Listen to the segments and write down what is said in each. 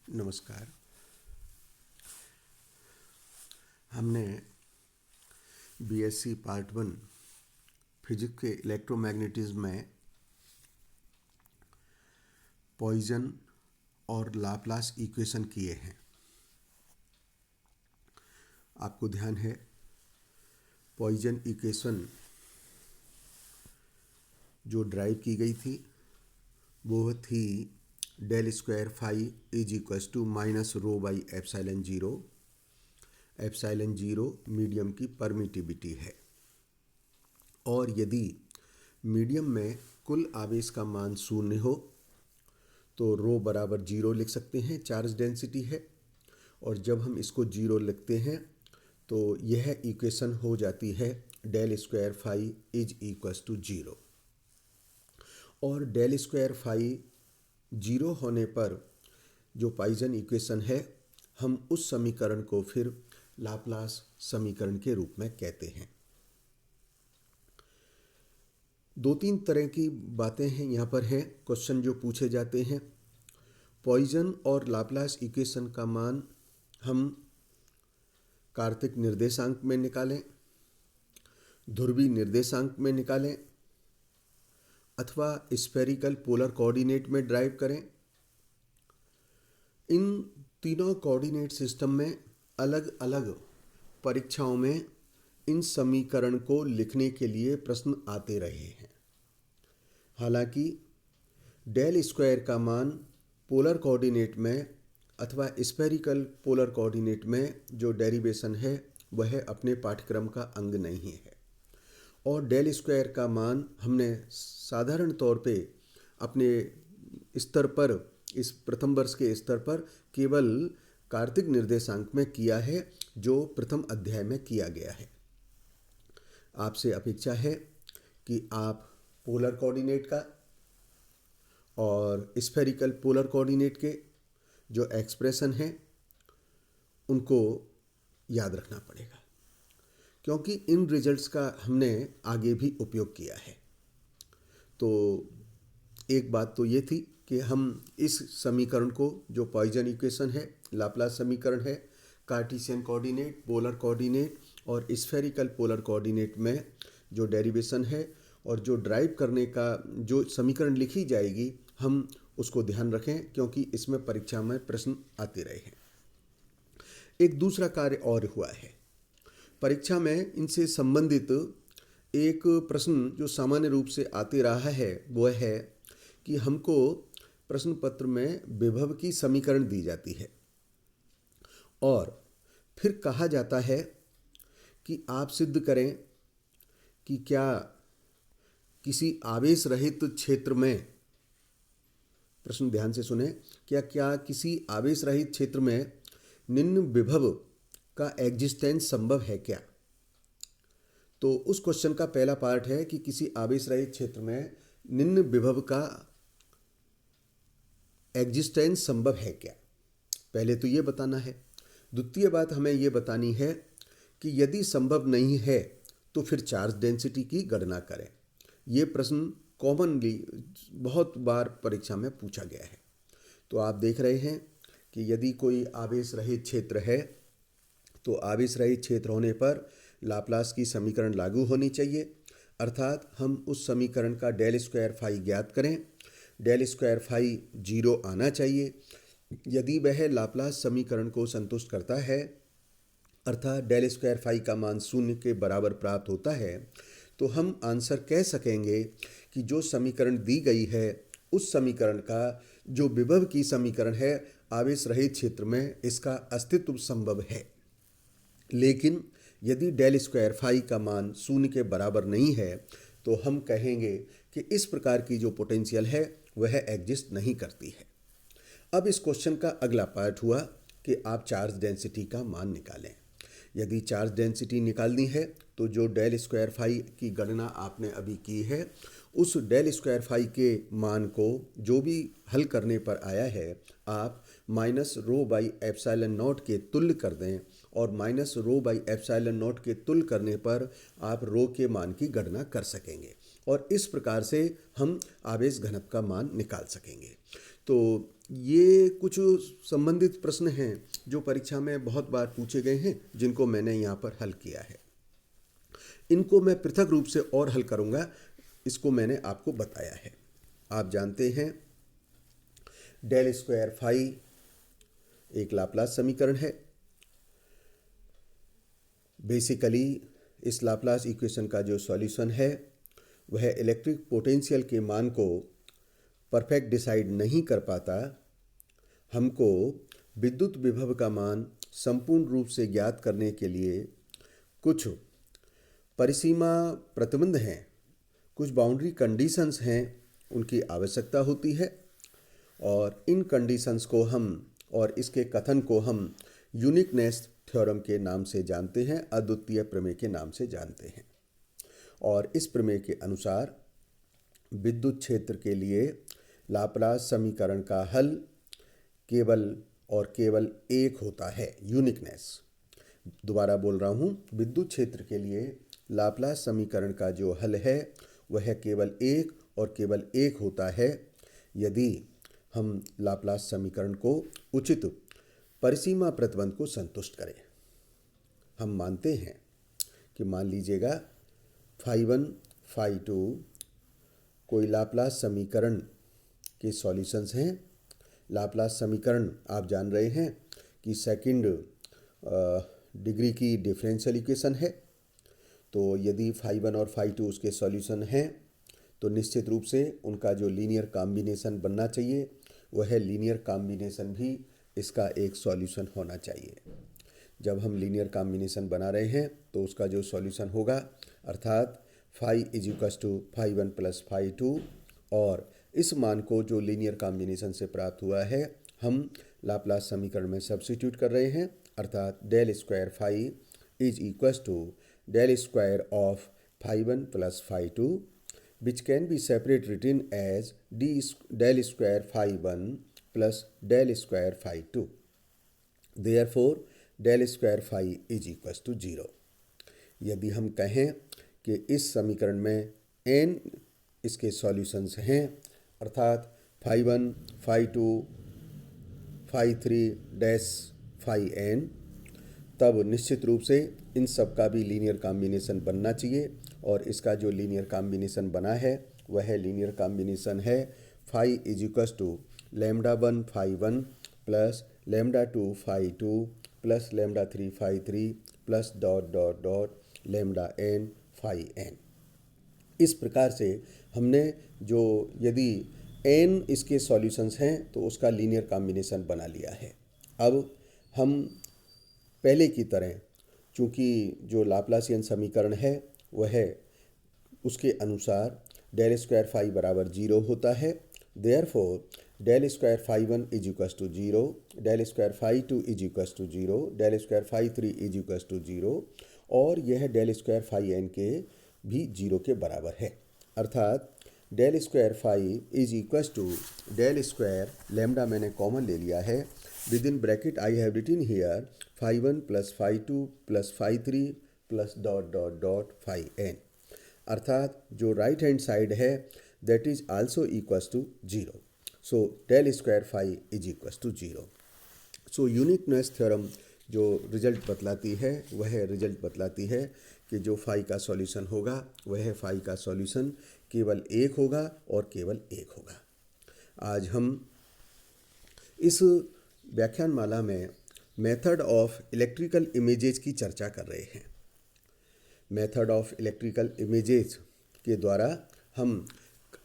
नमस्कार। हमने BSc part 1 physics के इलेक्ट्रोमैग्नेटिज्म में पॉइजन और लाप्लास इक्वेशन किए हैं। आपको ध्यान है, पॉइजन इक्वेशन जो ड्राइव की गई थी वो थी del square phi is equals to minus rho by epsilon zero. Epsilon zero medium की परमिटिविटी है और यदि मीडियम में कुल आवेश का मान शून्य हो तो रो बराबर जीरो लिख सकते हैं, चार्ज डेंसिटी है। और जब हम इसको जीरो लिखते हैं तो यह इक्वेशन हो जाती है del square phi is equals to zero. और डेल स्क्वायर फाई जीरो होने पर जो पॉइजन इक्वेशन है, हम उस समीकरण को फिर लाप्लास समीकरण के रूप में कहते हैं। दो तीन तरह की बातें हैं यहाँ पर हैं क्वेश्चन जो पूछे जाते हैं। पॉइजन और लाप्लास इक्वेशन का मान हम कार्तिक निर्देशांक में निकालें, ध्रुवीय निर्देशांक में निकालें अथवा स्फेरिकल पोलर कोऑर्डिनेट में ड्राइव करें। इन तीनों कोऑर्डिनेट सिस्टम में अलग अलग परीक्षाओं में इन समीकरण को लिखने के लिए प्रश्न आते रहे हैं। हालांकि डेल स्क्वायर का मान पोलर कोऑर्डिनेट में अथवा स्फेरिकल पोलर कोऑर्डिनेट में जो डेरिवेशन है वह अपने पाठ्यक्रम का अंग नहीं है। और डेल स्क्वायर का मान हमने साधारण तौर पे अपने स्तर पर, इस प्रथम वर्ष के स्तर पर केवल कार्तिक निर्देशांक में किया है, जो प्रथम अध्याय में किया गया है। आपसे अपेक्षा है कि आप पोलर कोऑर्डिनेट का और स्फेरिकल पोलर कोऑर्डिनेट के जो एक्सप्रेशन हैं उनको याद रखना पड़ेगा, क्योंकि इन रिजल्ट्स का हमने आगे भी उपयोग किया है। तो एक बात तो ये थी कि हम इस समीकरण को, जो पॉइजन इक्वेशन है, लाप्लास समीकरण है, कार्टेशियन कोऑर्डिनेट, पोलर कोऑर्डिनेट और स्फेरिकल पोलर कोऑर्डिनेट में जो डेरिवेशन है और जो ड्राइव करने का जो समीकरण लिखी जाएगी, हम उसको ध्यान रखें, क्योंकि इसमें परीक्षा में प्रश्न आते रहे हैं। एक दूसरा कार्य और हुआ है परीक्षा में, इनसे संबंधित एक प्रश्न जो सामान्य रूप से आते रहा है वह है कि हमको प्रश्न पत्र में विभव की समीकरण दी जाती है और फिर कहा जाता है कि आप सिद्ध करें कि क्या किसी आवेश रहित क्षेत्र में, प्रश्न ध्यान से सुने, क्या किसी आवेश रहित क्षेत्र में निम्न विभव का एग्जिस्टेंस संभव है क्या। तो उस क्वेश्चन का पहला पार्ट है कि किसी आवेश रहित क्षेत्र में निम्न विभव का एग्जिस्टेंस संभव है क्या, पहले तो ये बताना है। द्वितीय बात हमें ये बतानी है कि यदि संभव नहीं है तो फिर चार्ज डेंसिटी की गणना करें। ये प्रश्न कॉमनली बहुत बार परीक्षा में पूछा गया है। तो आप देख रहे हैं कि यदि कोई आवेश रहित क्षेत्र है तो आवेश रहित क्षेत्र होने पर लाप्लास की समीकरण लागू होनी चाहिए, अर्थात हम उस समीकरण का डेल स्क्वायर फाई ज्ञात करें। डेल स्क्वायर फाई जीरो आना चाहिए। यदि वह लाप्लास समीकरण को संतुष्ट करता है, अर्थात डेल स्क्वायर फाई का मान शून्य के बराबर प्राप्त होता है, तो हम आंसर कह सकेंगे कि जो समीकरण दी गई है उस समीकरण का जो विभव की समीकरण है आवेश रहित क्षेत्र में, इसका अस्तित्व संभव है। लेकिन यदि डेल स्क्वायर फाई का मान शून्य के बराबर नहीं है तो हम कहेंगे कि इस प्रकार की जो पोटेंशियल है वह एग्जिस्ट नहीं करती है। अब इस क्वेश्चन का अगला पार्ट हुआ कि आप चार्ज डेंसिटी का मान निकालें। यदि चार्ज डेंसिटी निकालनी है तो जो डेल स्क्वायर फाई की गणना आपने अभी की है, उस डेल स्क्वायर फाई के मान को जो भी हल करने पर आया है, आप minus rho by epsilon not के तुल्य कर दें और minus rho by epsilon not के तुल्य करने पर आप रो के मान की गणना कर सकेंगे और इस प्रकार से हम आवेश घनत्व का मान निकाल सकेंगे। तो ये कुछ संबंधित प्रश्न हैं जो परीक्षा में बहुत बार पूछे गए हैं, जिनको मैंने यहाँ पर हल किया है। इनको मैं पृथक रूप से और हल करूँगा, इसको मैंने आपको बताया है। आप जानते हैं डेल स्क्वायर फाई एक लाप्लास समीकरण है। बेसिकली इस लाप्लास इक्वेशन का जो सॉल्यूशन है वह इलेक्ट्रिक पोटेंशियल के मान को परफेक्ट डिसाइड नहीं कर पाता। हमको विद्युत विभव का मान संपूर्ण रूप से ज्ञात करने के लिए कुछ परिसीमा प्रतिबंध हैं, कुछ बाउंड्री कंडीशंस हैं, उनकी आवश्यकता होती है। और इन कंडीशंस को हम और इसके कथन को हम यूनिकनेस थ्योरम के नाम से जानते हैं, अद्वितीय प्रमेय के नाम से जानते हैं। और इस प्रमेय के अनुसार विद्युत क्षेत्र के लिए लाप्लास समीकरण का हल केवल और केवल एक होता है, यूनिकनेस। दोबारा बोल रहा हूँ, विद्युत क्षेत्र के लिए लाप्लास समीकरण का जो हल है वह केवल एक और केवल एक होता है यदि हम लाप्लास समीकरण को उचित परिसीमा प्रतिबंध को संतुष्ट करें। हम मानते हैं कि मान लीजिएगा फाई 1 फाई 2 कोई लाप्लास समीकरण के सॉल्यूशंस हैं। लाप्लास समीकरण आप जान रहे हैं कि सेकंड डिग्री की डिफरेंशियल इक्वेशन है। तो यदि फाई 1 और फाई 2 उसके सॉल्यूशन हैं तो निश्चित रूप से उनका जो लीनियर कॉम्बिनेशन बनना चाहिए वह लीनियर कॉम्बिनेशन भी इसका एक सॉल्यूशन होना चाहिए। जब हम लीनियर कॉम्बिनेशन बना रहे हैं तो उसका जो सॉल्यूशन होगा अर्थात phi is equal to phi 1 plus phi 2, और इस मान को जो लीनियर कॉम्बिनेशन से प्राप्त हुआ है हम लाप्लास समीकरण में सब्स्टिट्यूट कर रहे हैं, अर्थात del square phi is equal to del square of phi 1 plus phi 2, which can be separate written as del square phi 1 plus del square phi 2. Therefore, del square phi is equals to 0. यदि हम कहें कि इस समीकरण में n इसके solutions हैं, अर्थात phi 1, phi 2, phi 3 dash phi n, तब निश्चित रूप से इन सब का भी लीनियर कॉम्बिनेशन बनना चाहिए। और इसका जो लीनियर कॉम्बिनेशन बना है वह लीनियर कॉम्बिनेशन है phi is equal to lambda 1 phi 1 plus lambda 2 phi 2 plus lambda 3 phi 3 plus dot dot dot lambda n phi n। इस प्रकार से हमने जो यदि n इसके सॉल्यूशंस हैं तो उसका लीनियर कॉम्बिनेशन बना लिया है। अब हम पहले की तरह, चूँकि जो लाप्लासियन समीकरण है वह उसके अनुसार डेल स्क्वायर फाई बराबर 0 होता है। Therefore del square phi 1 is equal to 0, del square phi 2 is equal to 0, del square phi 3 is equal to 0, और यह डेल स्क्वायर फाई n के भी 0 के बराबर है। अर्थात del square phi is equal to del square, lambda मैंने common ले लिया है, within bracket I have written here phi 1 plus phi 2 plus phi 3 plus dot dot dot phi n, अर्थात जो राइट हैंड साइड है that is also equals to 0। So del square phi is equals to 0। So uniqueness theorem जो result बतलाती है वह result बतलाती है कि जो फाई का सॉल्यूशन होगा वह फाई का सॉल्यूशन केवल एक होगा और केवल एक होगा। आज हम इस व्याख्यानमाला में मेथड ऑफ इलेक्ट्रिकल इमेजेज की चर्चा कर रहे हैं। मेथड ऑफ इलेक्ट्रिकल इमेजेज के द्वारा हम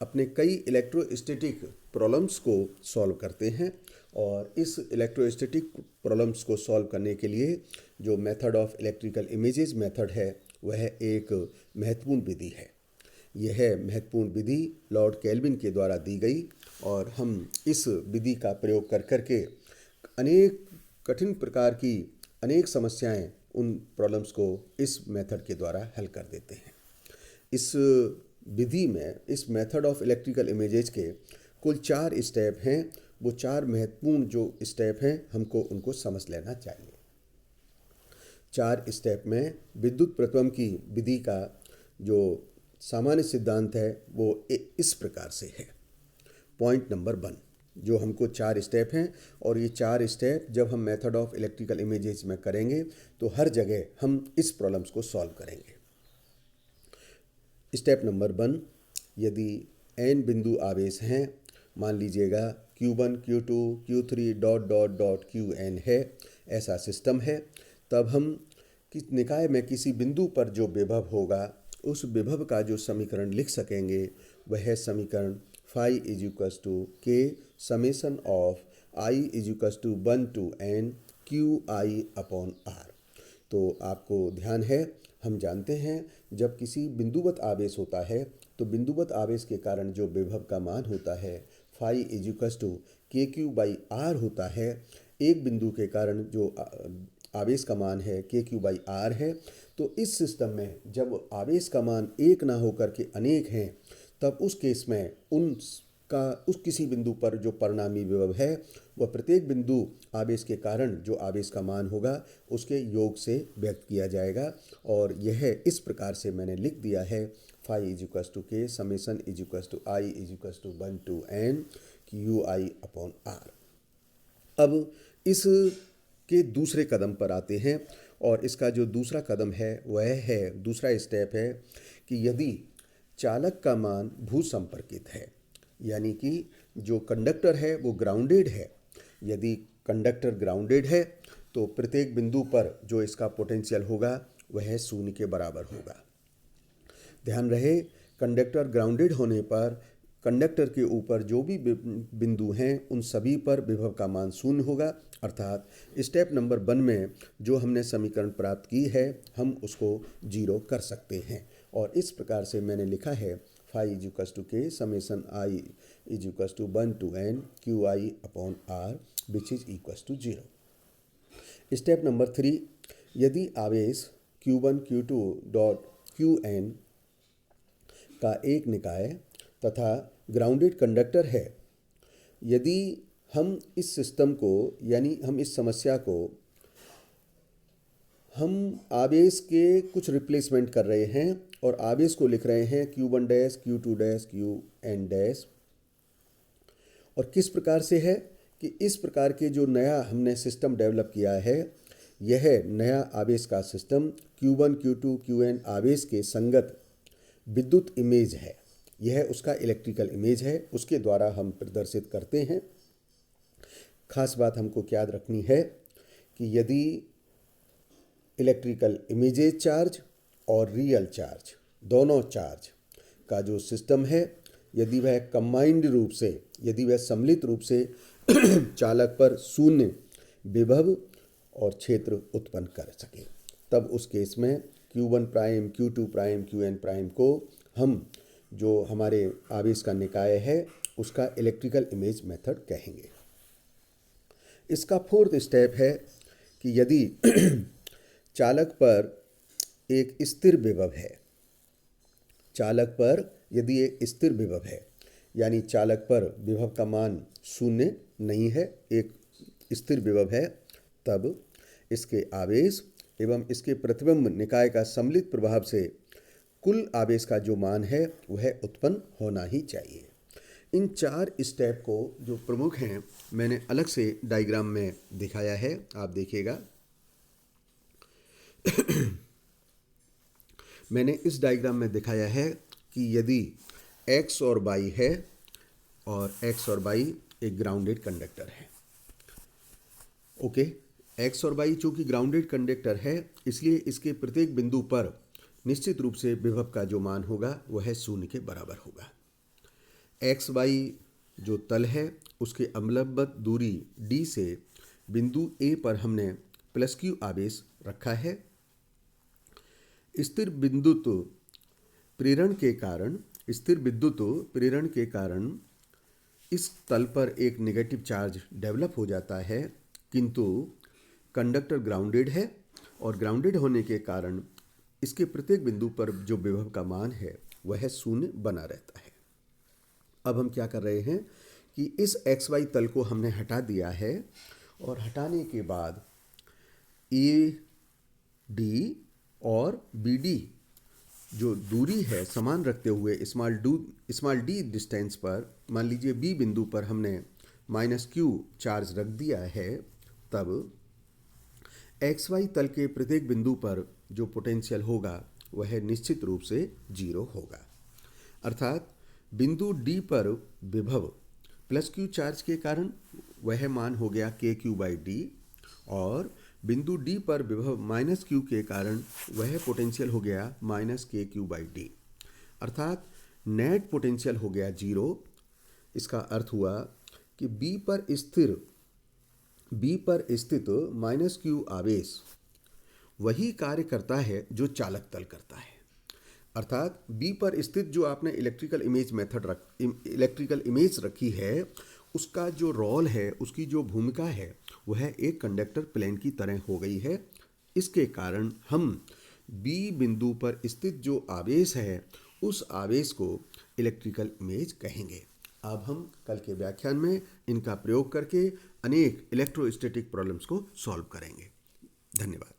अपने कई इलेक्ट्रोस्टैटिक प्रॉब्लम्स को सॉल्व करते हैं, और इस इलेक्ट्रोस्टैटिक प्रॉब्लम्स को सॉल्व करने के लिए जो method of electrical images method है वह एक महत्वपूर्ण विधि है। यह महत्वपूर्ण विधि लॉर्ड केल्विन के द्वारा दी गई, और हम इस विधि का प्रयोग कर करके अनेक कठिन प्रकार की अनेक समस्याएं, उन प्रॉब्लम्स को इस मेथड के द्वारा हल कर देते हैं। इस विधि में, इस मेथड ऑफ इलेक्ट्रिकल इमेजेज के कुल 4 स्टेप हैं। वो 4 महत्वपूर्ण जो स्टेप हैं हमको उनको समझ लेना चाहिए। 4 स्टेप में विद्युत प्रतिबंध की विधि का जो सामान्य सिद्धांत है वो इस प्रकार से है। पॉइंट नंबर 1, जो हमको 4 स्टेप हैं, और ये 4 स्टेप जब हम मेथड ऑफ इलेक्ट्रिकल इमेजेस में करेंगे तो हर जगह हम इस प्रॉब्लम्स को सॉल्व करेंगे। स्टेप नंबर 1, यदि n बिंदु आवेश हैं, मान लीजिएगा Q1 Q2 Q3 dot dot dot Qn है, ऐसा सिस्टम है, तब हम किस निकाय में किसी बिंदु पर जो विभव होगा उस विभव का जो समीकरण लिख सकेंगे वह है समीकरण phi k summation of I 1 to n QI upon R। तो आपको ध्यान है, हम जानते हैं जब किसी बिंदुवत आवेश होता है तो बिंदुवत आवेश के कारण जो विभव का मान होता है phi KQ/R होता है। एक बिंदु के कारण जो आवेश का मान है KQ/R है। तो इस सिस्टम में जब आवेश का मान एक ना होकर के अनेक हैं, तब उस केस में उस किसी बिंदु पर जो परिणामी विभव है वह प्रत्येक बिंदु आवेश के कारण जो आवेश का मान होगा उसके योग से व्यक्त किया जाएगा। और यह इस प्रकार से मैंने लिख दिया है phi k summation I 1 to n QI upon R। अब इस के दूसरे कदम पर आते हैं, और इसका जो दूसरा कदम है वह है, दूसरा स्टेप है कि यदि चालक का मान भू संपर्कित है, यानी कि जो कंडक्टर है वो ग्राउंडेड है, यदि कंडक्टर ग्राउंडेड है तो प्रत्येक बिंदु पर जो इसका पोटेंशियल होगा वह 0 के बराबर होगा। ध्यान रहे, कंडक्टर ग्राउंडेड होने पर कंडक्टर के ऊपर जो भी बिंदु हैं उन सभी पर विभव का मान 0 होगा। अर्थात स्टेप नंबर 1 में जो हमने समीकरण प्राप्त की है हम उसको 0 कर सकते हैं। और इस प्रकार से मैंने लिखा है phi k summation I 1 to n QI upon R which is equal to 0। Step number 3, यदि आवेश Q1 Q2 डॉट Qn का एक निकाय तथा ग्राउंडेड कंडक्टर है, यदि हम इस सिस्टम को, यानी हम इस समस्या को हम आवेश के कुछ रिप्लेसमेंट कर रहे हैं और आवेश को लिख रहे हैं Q1 dash Q2 dash Qn dash. और किस प्रकार से है कि इस प्रकार के जो नया हमने सिस्टम डेवलप किया है, यह नया आवेश का सिस्टम Q1 Q2 Qn आवेश के संगत विद्युत इमेज है, यह उसका इलेक्ट्रिकल इमेज है, उसके द्वारा हम प्रदर्शित करते हैं। खास बात हमको याद रखनी है कि यदि इलेक्ट्रिकल इमेजेज चार्ज और रियल चार्ज, दोनों चार्ज का जो सिस्टम है, यदि वह कंबाइंड रूप से, यदि वह सम्मिलित रूप से चालक पर 0 विभव और क्षेत्र उत्पन्न कर सके, तब उस केस में Q1 prime Q2 prime Qn prime को हम जो हमारे आवेश का निकाय है उसका इलेक्ट्रिकल इमेज मेथड कहेंगे। इसका 4th स्टेप है कि यदि चालक पर एक स्थिर विभव है, चालक पर यदि एक स्थिर विभव है, यानी चालक पर विभव का मान 0 नहीं है, एक स्थिर विभव है, तब इसके आवेश एवं इसके प्रतिबिंब निकाय का सम्मिलित प्रभाव से कुल आवेश का जो मान है वह उत्पन्न होना ही चाहिए। इन 4 स्टेप को जो प्रमुख हैं मैंने अलग से डायग्राम में दिखाया है, आप देखिएगा। मैंने इस डायग्राम में दिखाया है कि यदि x और y है और x और y एक ग्राउंडेड कंडक्टर है, ओके, x और y चूँकि ग्राउंडेड कंडक्टर है इसलिए इसके प्रत्येक बिंदु पर निश्चित रूप से विभव का जो मान होगा वह 0 के बराबर होगा। एक्स वाई जो तल है उसके अम्लवत दूरी d से बिंदु A पर हमने +q आवेश रखा है। स्थिर विद्युत प्रेरण के कारण इस तल पर एक नेगेटिव चार्ज डेवलप हो जाता है, किंतु कंडक्टर ग्राउंडेड है और ग्राउंडेड होने के कारण इसके प्रत्येक बिंदु पर जो विभव का मान है वह 0 बना रहता है। अब हम क्या कर रहे हैं कि इस एक्स वाई तल को हमने हटा दिया है और हटाने के बाद ए डी और बी डी जो दूरी है समान रखते हुए स्मॉल डी डिस्टेंस पर, मान लीजिए बी बिंदु पर हमने माइनस क्यू चार्ज रख दिया है, तब XY तल के प्रत्येक बिंदु पर जो पोटेंशियल होगा वह निश्चित रूप से 0 होगा। अर्थात बिंदु D पर विभव प्लस क्यू चार्ज के कारण वह मान हो गया KQ/D, और बिंदु D पर विभव माइनस क्यू के कारण वह पोटेंशियल हो गया माइनस KQ/D। अर्थात नेट पोटेंशियल हो गया 0। इसका अर्थ हुआ कि B पर स्थित माइनस क्यू आवेश वही कार्य करता है जो चालक तल करता है। अर्थात B पर स्थित जो आपने इलेक्ट्रिकल इमेज रखी है, उसका जो रोल है, उसकी जो भूमिका है, वह एक कंडक्टर प्लेन की तरह हो गई है। इसके कारण हम B बिंदु पर स्थित जो आवेश है, उस आवेश को इलेक्ट्रिकल इमेज कहेंगे। अब हम कल के व्याख्यान में इनका प्रयोग करके अनेक इलेक्ट्रोस्टैटिक प्रॉब्लम्स को सॉल्व करेंगे। धन्यवाद।